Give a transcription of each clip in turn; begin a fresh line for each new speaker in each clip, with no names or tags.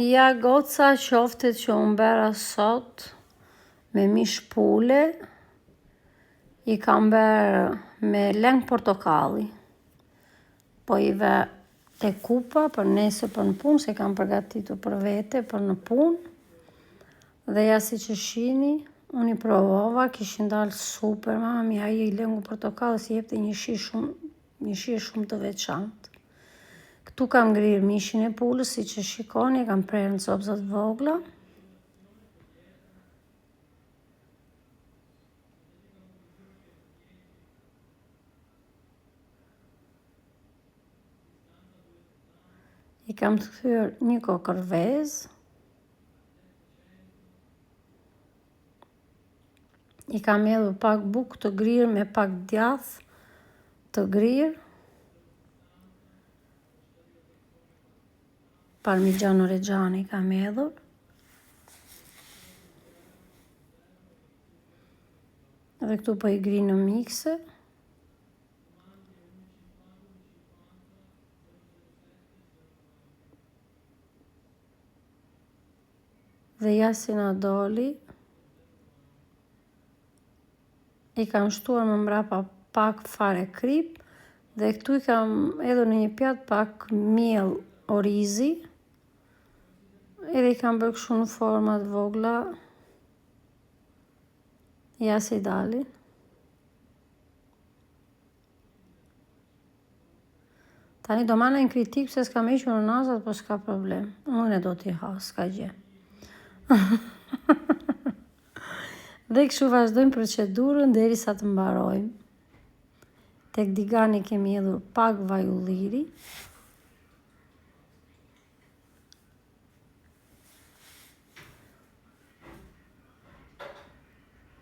Ja goca qoftet që unë bera sot me mish pule, I kam berë me leng portokalli. Po I ve te kupa për nesër për në punë, se kam përgatitur për vete për në punë. Dhe ja si që shini, unë I provova, kishin dalë super, mama mia, ai I lengu portokalli si jepte një shije shumë të veçantë. Këtu kam ngrirë mishin e pulës, si që shikoni, kam prerë në copëzat vogla. I kam të kthyer një kokërvezë. I kam hedhur pak bukë të grirë me pak djath të grirë. Parmigiano Reggiano I kam hedhur. Dhe këtu po I gri në mikse. Dhe ja si na doli. I kam shtuar më mbrapa pak fare krip. Dhe këtu I kam hedhur në një pjatë pak miell orizi. Edhe I kam bërë kështu në forma të vogla. Ja si dalin. Tani do mana në kritik se s'kam hequr në nazat, po s'ka problem. Unë e do t'i ha, s'ka gjë. Dhe kështu vazhdojmë procedurën derisa të mbarojmë. Tek digani kemi hedhur pak vaj ulliri.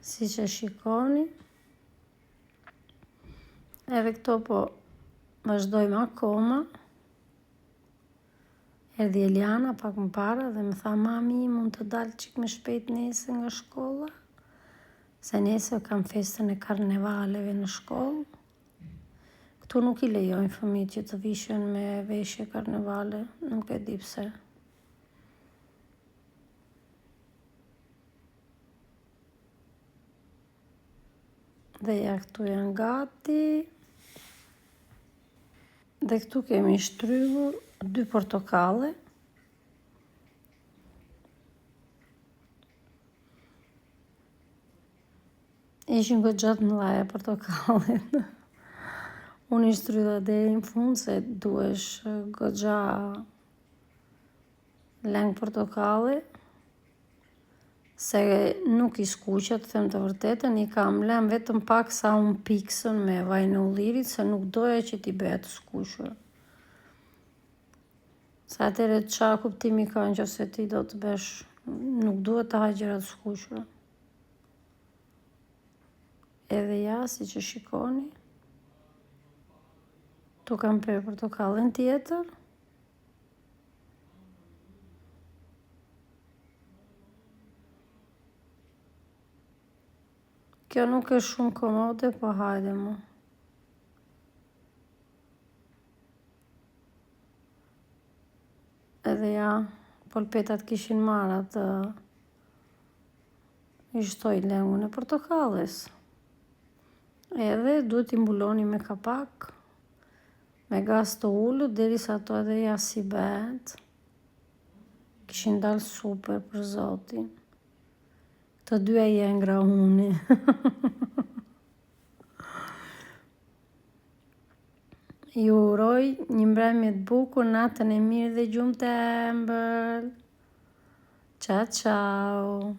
Si që shikoni. Edhe këto po vazhdojmë akoma. Erdhi Eliana pak më para dhe më tha, mami, mund të dalë qik më shpejt nesër nga shkolla? Se nesër kam festën e karnevaleve në shkollë. Këtu nuk I lejojnë fëmijët që të vishen me veshje karnevale, nuk e di pse. Dhe ja këtu janë gati. Dhe këtu kemi shtrydhur 2 portokalle. Ishin goxha të mëdha portokallet. Unë I shtrydha deri në fund se duhesh goxha leng portokalli. Se nuk I skuqa, të them të vërtetën, I kam lënë vetëm pak sa unë piksën me vajin e ullirit, se nuk doja që t'i bëja të skuqur. Sa atëre qa kuptimi ka nëse ti do të bësh, nuk duhet të ha gjëra të skuqura. Edhe ja, si që shikoni. Tu kam prerë portokallin tjetër. Kjo nuk është shumë komode, po hajde mu. Edhe ja, polpetat kishin marrë atë I shtoj lengun e portokalles. Edhe duhet I mbuloni me kapak, me gas të ulët, derisa ato edhe ja si bëhet. Kishin dalë super për zotin. Të dyja I engra uni. Ju uroj një mbrëmje të bukur, natën e mirë dhe gjumë të ëmbël. Ciao, ciao.